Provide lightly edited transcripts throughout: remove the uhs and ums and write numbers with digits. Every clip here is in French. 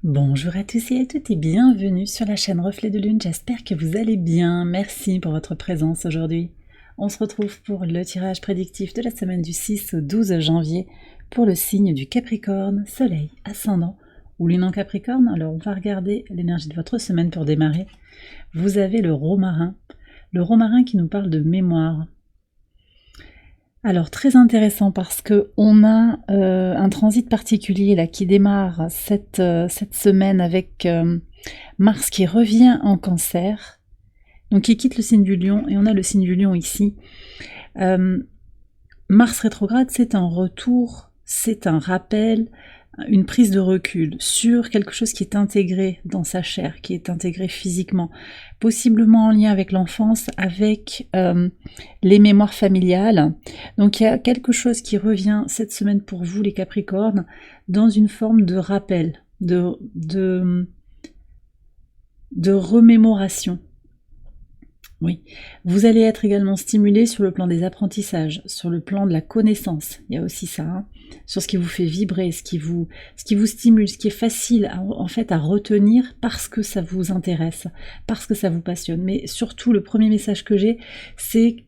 Bonjour à tous et à toutes et bienvenue sur la chaîne Reflet de Lune, j'espère que vous allez bien, merci pour votre présence aujourd'hui. On se retrouve pour le tirage prédictif de la semaine du 6 au 12 janvier pour le signe du Capricorne, Soleil, Ascendant ou Lune en Capricorne. Alors on va regarder l'énergie de votre semaine pour démarrer. Vous avez le romarin qui nous parle de mémoire. Alors très intéressant parce que on a un transit particulier là qui démarre cette semaine avec Mars qui revient en Cancer, donc qui quitte le signe du Lion et on a le signe du Lion ici. Mars rétrograde, c'est un retour, c'est un rappel, une prise de recul sur quelque chose qui est intégré dans sa chair, qui est intégré physiquement, possiblement en lien avec l'enfance, avec les mémoires familiales. Donc il y a quelque chose qui revient cette semaine pour vous les Capricornes, dans une forme de rappel, de remémoration. Oui, vous allez être également stimulé sur le plan des apprentissages, sur le plan de la connaissance, il y a aussi ça, hein, sur ce qui vous fait vibrer, ce qui vous stimule, ce qui est facile en fait à retenir parce que ça vous intéresse, parce que ça vous passionne. Mais surtout, le premier message que j'ai, c'est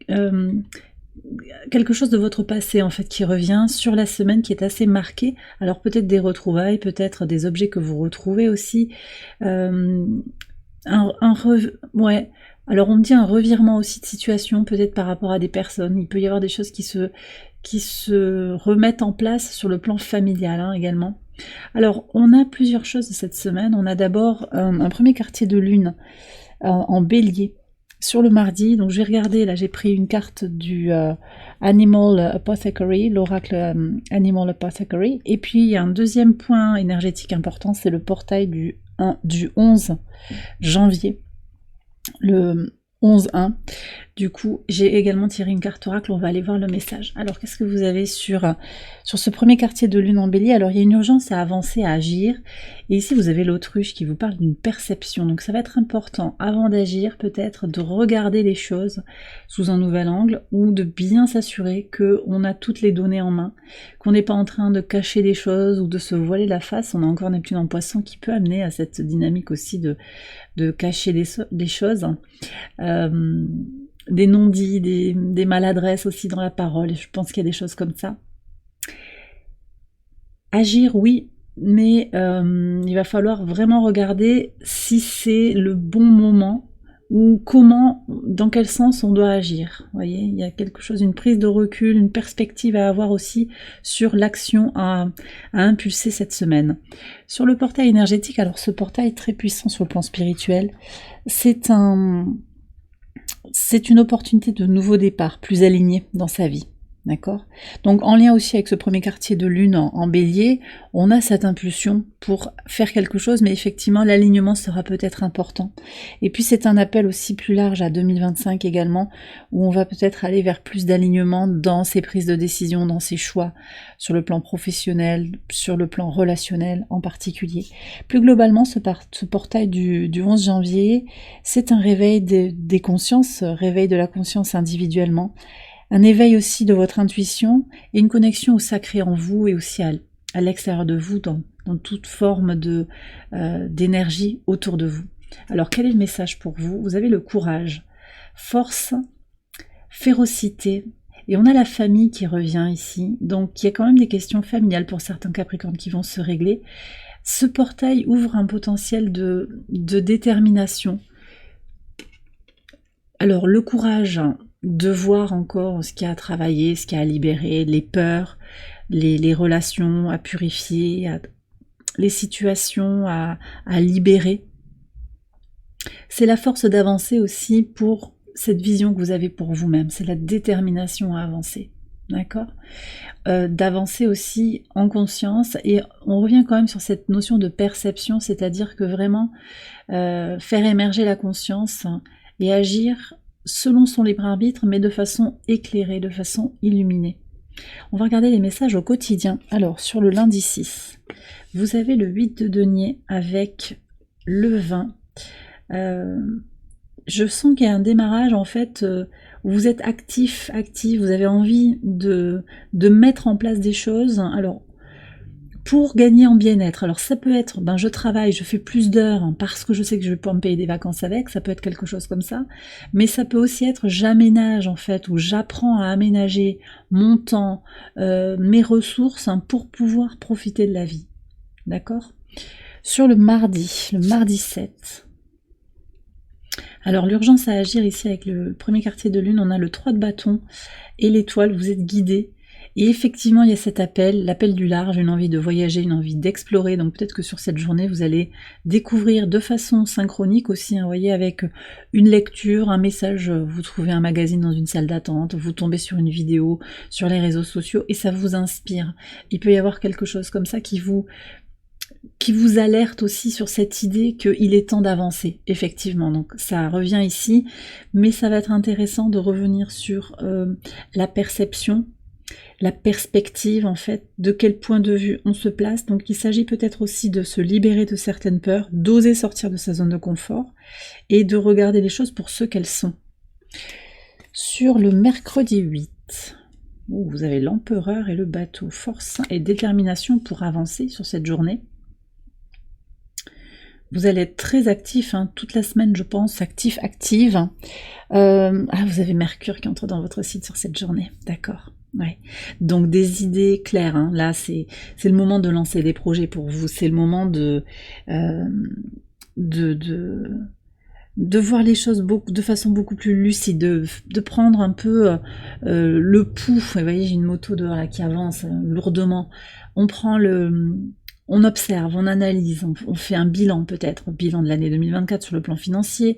quelque chose de votre passé en fait qui revient sur la semaine, qui est assez marqué. Alors peut-être des retrouvailles, peut-être des objets que vous retrouvez aussi, ouais. Alors on me dit un revirement aussi de situation, peut-être par rapport à des personnes. Il peut y avoir des choses qui se remettent en place sur le plan familial hein, également. Alors on a plusieurs choses de cette semaine. On a d'abord un premier quartier de lune en bélier sur le mardi. Donc je vais regarder, là j'ai pris une carte du Animal Apothecary, l'oracle Animal Apothecary. Et puis il y a un deuxième point énergétique important, c'est le portail du 11 janvier. Le 11-1. Du coup, j'ai également tiré une carte oracle, on va aller voir le message. Alors, qu'est-ce que vous avez sur ce premier quartier de lune en bélier? Alors, il y a une urgence à avancer, à agir. Et ici, vous avez l'autruche qui vous parle d'une perception. Donc, ça va être important, avant d'agir, peut-être, de regarder les choses sous un nouvel angle ou de bien s'assurer qu'on a toutes les données en main, qu'on n'est pas en train de cacher des choses ou de se voiler la face. On a encore Neptune en poisson qui peut amener à cette dynamique aussi de cacher des choses. Des non-dits, des maladresses aussi dans la parole, et je pense qu'il y a des choses comme ça. Agir, oui, mais il va falloir vraiment regarder si c'est le bon moment ou comment, dans quel sens on doit agir. Vous voyez, il y a quelque chose, une prise de recul, une perspective à avoir aussi sur l'action à impulser cette semaine. Sur le portail énergétique, alors ce portail est très puissant sur le plan spirituel, c'est une opportunité de nouveau départ, plus aligné dans sa vie. D'accord? Donc en lien aussi avec ce premier quartier de lune en bélier, on a cette impulsion pour faire quelque chose, mais effectivement l'alignement sera peut-être important. Et puis c'est un appel aussi plus large à 2025 également, où on va peut-être aller vers plus d'alignement dans ses prises de décision, dans ses choix, sur le plan professionnel, sur le plan relationnel en particulier. Plus globalement, ce portail du 11 janvier, c'est un réveil des consciences, réveil de la conscience individuellement, un éveil aussi de votre intuition et une connexion au sacré en vous et aussi à l'extérieur de vous, dans toute forme d'énergie autour de vous. Alors quel est le message pour vous? Vous avez le courage, force, férocité, et on a la famille qui revient ici, donc il y a quand même des questions familiales pour certains Capricornes qui vont se régler. Ce portail ouvre un potentiel de détermination. Alors le courage de voir encore ce qu'il y a à travailler, ce qu'il y a à libérer, les peurs, les relations à purifier, les situations à libérer. C'est la force d'avancer aussi pour cette vision que vous avez pour vous-même, c'est la détermination à avancer, d'accord, d'avancer aussi en conscience, et on revient quand même sur cette notion de perception, c'est-à-dire que vraiment faire émerger la conscience et agir selon son libre arbitre, mais de façon éclairée, de façon illuminée. On va regarder les messages au quotidien. Alors, sur le lundi 6, vous avez le 8 de denier avec le 20. Je sens qu'il y a un démarrage, en fait, où vous êtes actif, vous avez envie de mettre en place des choses. Alors, pour gagner en bien-être. Alors ça peut être, je travaille, je fais plus d'heures parce que je sais que je vais pouvoir me payer des vacances avec, ça peut être quelque chose comme ça, mais ça peut aussi être j'aménage en fait, ou j'apprends à aménager mon temps, mes ressources pour pouvoir profiter de la vie. D'accord ? Sur le mardi 7, alors l'urgence à agir ici avec le premier quartier de lune, on a le 3 de bâton et l'étoile, vous êtes guidé. Et effectivement, il y a cet appel, l'appel du large, une envie de voyager, une envie d'explorer. Donc peut-être que sur cette journée, vous allez découvrir de façon synchronique aussi, vous voyez, avec une lecture, un message, vous trouvez un magazine dans une salle d'attente, vous tombez sur une vidéo, sur les réseaux sociaux, et ça vous inspire. Il peut y avoir quelque chose comme ça qui vous alerte aussi sur cette idée qu'il est temps d'avancer, effectivement. Donc ça revient ici, mais ça va être intéressant de revenir sur la perception, la perspective en fait, de quel point de vue on se place. Donc il s'agit peut-être aussi de se libérer de certaines peurs, d'oser sortir de sa zone de confort et de regarder les choses pour ce qu'elles sont. Sur le mercredi 8, vous avez l'empereur et le bateau, force et détermination pour avancer sur cette journée. Vous allez être très actif, toute la semaine je pense, active. Vous avez Mercure qui entre dans votre site sur cette journée, d'accord. Ouais. Donc des idées claires, là c'est le moment de lancer des projets pour vous, c'est le moment de voir les choses de façon beaucoup plus lucide, de prendre un peu le pouls. Vous voyez, j'ai une moto dehors là qui avance lourdement. On observe, on analyse, on fait un bilan peut-être, bilan de l'année 2024 sur le plan financier.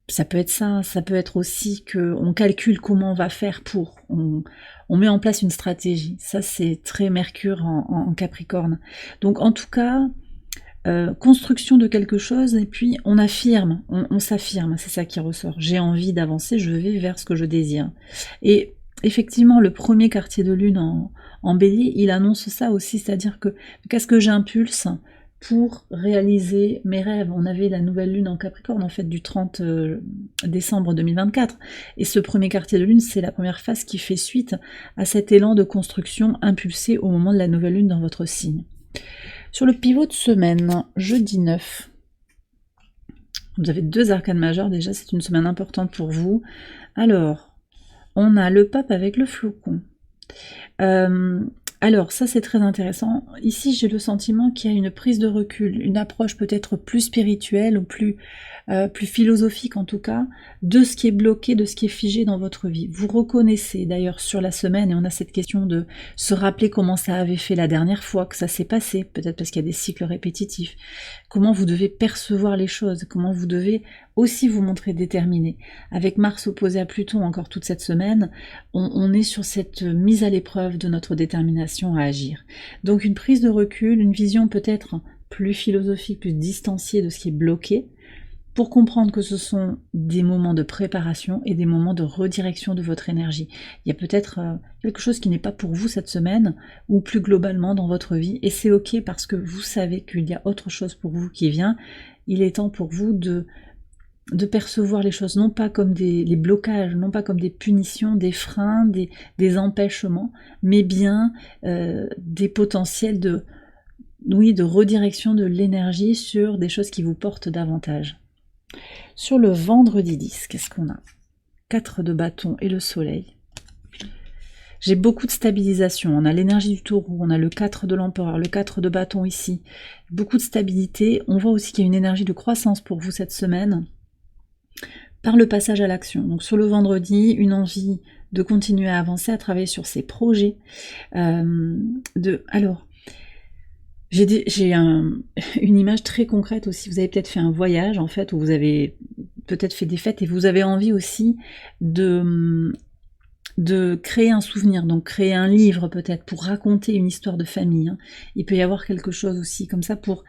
Ça peut être ça peut être aussi qu'on calcule comment on va faire on met en place une stratégie. Ça c'est très Mercure en Capricorne. Donc en tout cas, construction de quelque chose, et puis on affirme, on s'affirme, c'est ça qui ressort. J'ai envie d'avancer, je vais vers ce que je désire. Et effectivement, le premier quartier de lune en bélier, il annonce ça aussi, c'est-à-dire que qu'est-ce que j'impulse pour réaliser mes rêves. On avait la nouvelle lune en Capricorne, en fait, du 30 décembre 2024. Et ce premier quartier de lune, c'est la première phase qui fait suite à cet élan de construction impulsé au moment de la nouvelle lune dans votre signe. Sur le pivot de semaine, jeudi 9, vous avez 2 arcanes majeures, déjà c'est une semaine importante pour vous. Alors, on a le pape avec le flocon. Alors ça c'est très intéressant. Ici j'ai le sentiment qu'il y a une prise de recul, une approche peut-être plus spirituelle ou plus philosophique en tout cas, de ce qui est bloqué, de ce qui est figé dans votre vie. Vous reconnaissez d'ailleurs sur la semaine, et on a cette question de se rappeler comment ça avait fait la dernière fois que ça s'est passé, peut-être parce qu'il y a des cycles répétitifs, comment vous devez percevoir les choses, comment vous devez aussi vous montrer déterminé. Avec Mars opposé à Pluton encore toute cette semaine, on est sur cette mise à l'épreuve de notre détermination à agir. Donc une prise de recul, une vision peut-être plus philosophique, plus distanciée de ce qui est bloqué, pour comprendre que ce sont des moments de préparation et des moments de redirection de votre énergie. Il y a peut-être quelque chose qui n'est pas pour vous cette semaine, ou plus globalement dans votre vie, et c'est ok parce que vous savez qu'il y a autre chose pour vous qui vient. Il est temps pour vous de percevoir les choses, non pas comme les blocages, non pas comme des punitions, des freins, des empêchements, mais bien des potentiels de redirection de l'énergie sur des choses qui vous portent davantage. Sur le vendredi 10, qu'est-ce qu'on a ? 4 de bâton et le soleil. J'ai beaucoup de stabilisation. On a l'énergie du taureau, on a le 4 de l'empereur, le 4 de bâton ici. Beaucoup de stabilité. On voit aussi qu'il y a une énergie de croissance pour vous cette semaine, par le passage à l'action. Donc sur le vendredi, une envie de continuer à avancer, à travailler sur ses projets. J'ai une image très concrète aussi. Vous avez peut-être fait un voyage en fait, où vous avez peut-être fait des fêtes et vous avez envie aussi de créer un souvenir, donc créer un livre peut-être pour raconter une histoire de famille. Il peut y avoir quelque chose aussi comme ça pour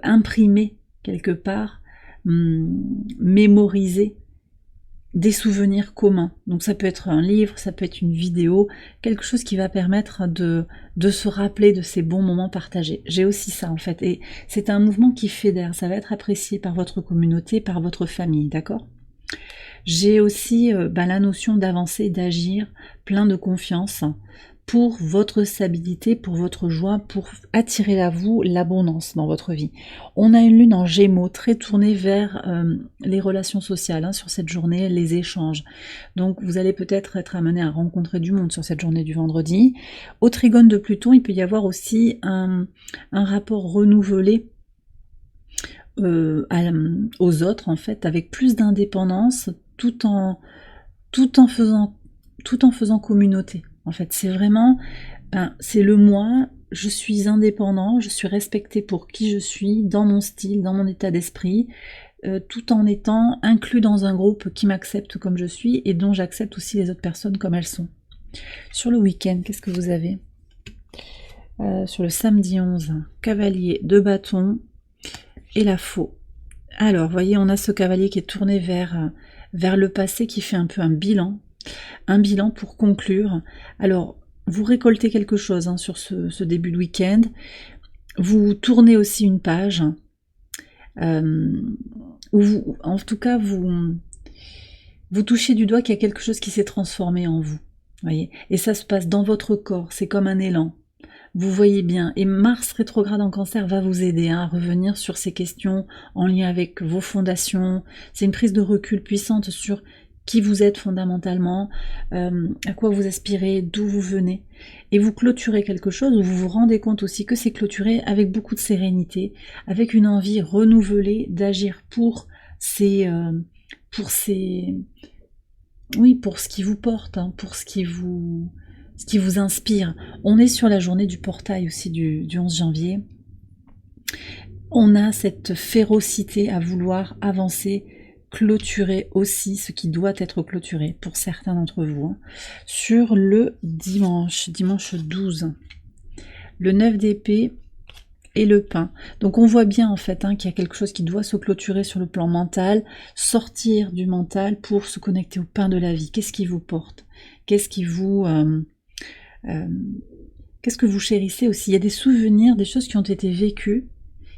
imprimer quelque part, mémoriser des souvenirs communs. Donc ça peut être un livre, ça peut être une vidéo, quelque chose qui va permettre de se rappeler de ces bons moments partagés. J'ai aussi ça en fait, et c'est un mouvement qui fédère, ça va être apprécié par votre communauté, par votre famille, d'accord ? J'ai aussi la notion d'avancer, d'agir, plein de confiance, pour votre stabilité, pour votre joie, pour attirer à vous l'abondance dans votre vie. On a une lune en Gémeaux très tournée vers les relations sociales sur cette journée, les échanges. Donc vous allez peut-être être amené à rencontrer du monde sur cette journée du vendredi. Au trigone de Pluton, il peut y avoir aussi un rapport renouvelé aux autres en fait, avec plus d'indépendance, tout en faisant communauté. En fait, c'est vraiment, c'est le moi, je suis indépendant, je suis respecté pour qui je suis, dans mon style, dans mon état d'esprit, tout en étant inclus dans un groupe qui m'accepte comme je suis et dont j'accepte aussi les autres personnes comme elles sont. Sur le week-end, qu'est-ce que vous avez ? Sur le samedi 11, cavalier de bâton et la faux. Alors, voyez, on a ce cavalier qui est tourné vers le passé, qui fait un peu un bilan pour conclure. Alors, vous récoltez quelque chose sur ce début de week-end. Vous tournez aussi une page, où en tout cas, vous touchez du doigt qu'il y a quelque chose qui s'est transformé en vous. Voyez, et ça se passe dans votre corps, c'est comme un élan. Vous voyez bien, et Mars rétrograde en Cancer va vous aider à revenir sur ces questions en lien avec vos fondations. C'est une prise de recul puissante sur qui vous êtes fondamentalement, à quoi vous aspirez, d'où vous venez. Et vous clôturez quelque chose où vous vous rendez compte aussi que c'est clôturé avec beaucoup de sérénité, avec une envie renouvelée d'agir pour ce qui vous porte, pour ce qui vous inspire. On est sur la journée du portail aussi du 11 janvier. On a cette férocité à vouloir avancer, clôturer aussi ce qui doit être clôturé pour certains d'entre vous. Sur le dimanche 12, le 9 d'épée et le pain. Donc on voit bien en fait qu'il y a quelque chose qui doit se clôturer sur le plan mental, sortir du mental pour se connecter au pain de la vie. Qu'est-ce qui vous porte ? Qu'est-ce que vous chérissez aussi ? Il y a des souvenirs, des choses qui ont été vécues,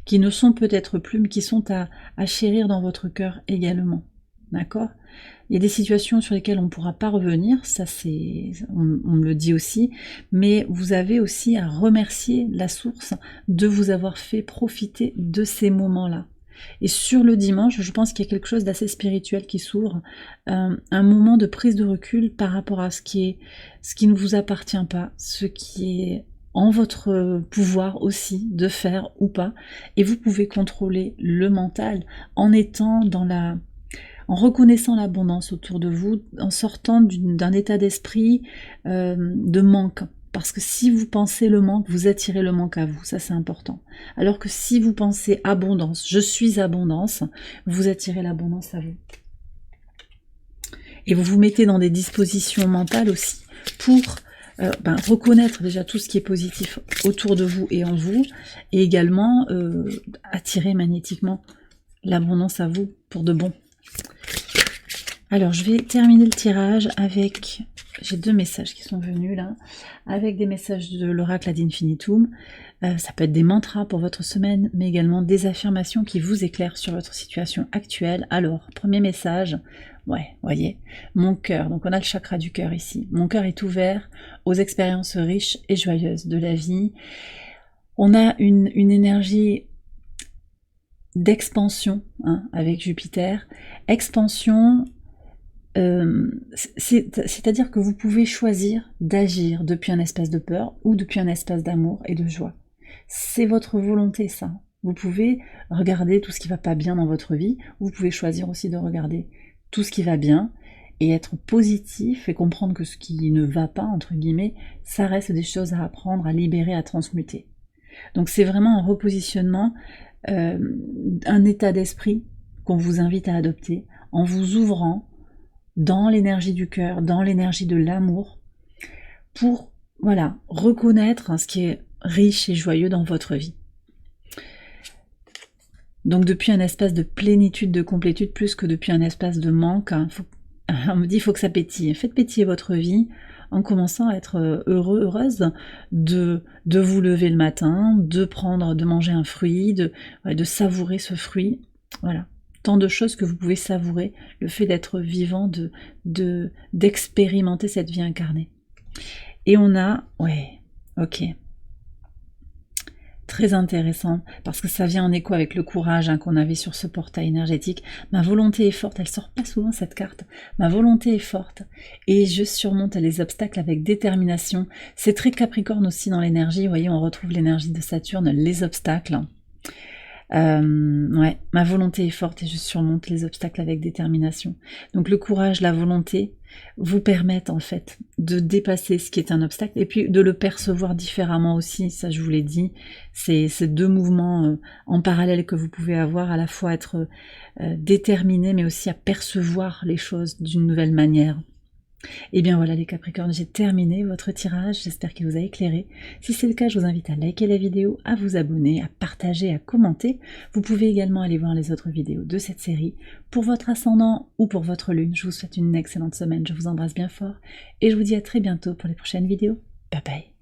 qui ne sont peut-être plus, mais qui sont à chérir dans votre cœur également. D'accord ? Il y a des situations sur lesquelles on ne pourra pas revenir, ça on me le dit aussi, mais vous avez aussi à remercier la source de vous avoir fait profiter de ces moments-là. Et sur le dimanche, je pense qu'il y a quelque chose d'assez spirituel qui s'ouvre, un moment de prise de recul par rapport à ce qui ne vous appartient pas, ce qui est en votre pouvoir aussi de faire ou pas, et vous pouvez contrôler le mental en étant en reconnaissant l'abondance autour de vous, en sortant d'un état d'esprit de manque. Parce que si vous pensez le manque, vous attirez le manque à vous, ça c'est important. Alors que si vous pensez abondance, je suis abondance, vous attirez l'abondance à vous. Et vous vous mettez dans des dispositions mentales aussi pour reconnaître déjà tout ce qui est positif autour de vous et en vous, et également attirer magnétiquement l'abondance à vous pour de bon. Alors je vais terminer le tirage avec... J'ai 2 messages qui sont venus là, avec des messages de l'oracle ad infinitum. Ça peut être des mantras pour votre semaine, mais également des affirmations qui vous éclairent sur votre situation actuelle. Alors, premier message, voyez, mon cœur, donc on a le chakra du cœur ici. Mon cœur est ouvert aux expériences riches et joyeuses de la vie. On a une énergie d'expansion avec Jupiter. Expansion... c'est-à-dire que vous pouvez choisir d'agir depuis un espace de peur ou depuis un espace d'amour et de joie. C'est votre volonté, ça. Vous pouvez regarder tout ce qui va pas bien dans votre vie, vous pouvez choisir aussi de regarder tout ce qui va bien et être positif et comprendre que ce qui ne va pas, entre guillemets, ça reste des choses à apprendre, à libérer, à transmuter. Donc c'est vraiment un repositionnement, un état d'esprit qu'on vous invite à adopter en vous ouvrant dans l'énergie du cœur, dans l'énergie de l'amour, pour reconnaître ce qui est riche et joyeux dans votre vie. Donc depuis un espace de plénitude, de complétude, plus que depuis un espace de manque, on me dit il faut que ça pétille. Faites pétiller votre vie en commençant à être heureuse de vous lever le matin, de manger un fruit, de savourer ce fruit. Voilà. Tant de choses que vous pouvez savourer, le fait d'être vivant, d'expérimenter cette vie incarnée. Et on a, ouais, ok. Très intéressant, parce que ça vient en écho avec le courage qu'on avait sur ce portail énergétique. Ma volonté est forte, elle sort pas souvent cette carte. Ma volonté est forte et je surmonte les obstacles avec détermination. C'est très Capricorne aussi dans l'énergie, vous voyez, on retrouve l'énergie de Saturne, les obstacles. Ouais, ma volonté est forte et je surmonte les obstacles avec détermination. Donc le courage, la volonté vous permettent en fait de dépasser ce qui est un obstacle et puis de le percevoir différemment aussi, ça je vous l'ai dit. C'est ces deux mouvements en parallèle que vous pouvez avoir, à la fois être déterminé mais aussi à percevoir les choses d'une nouvelle manière. Et bien voilà les Capricornes, j'ai terminé votre tirage, j'espère qu'il vous a éclairé. Si c'est le cas, je vous invite à liker la vidéo, à vous abonner, à partager, à commenter. Vous pouvez également aller voir les autres vidéos de cette série. Pour votre ascendant ou pour votre lune, je vous souhaite une excellente semaine, je vous embrasse bien fort et je vous dis à très bientôt pour les prochaines vidéos. Bye bye.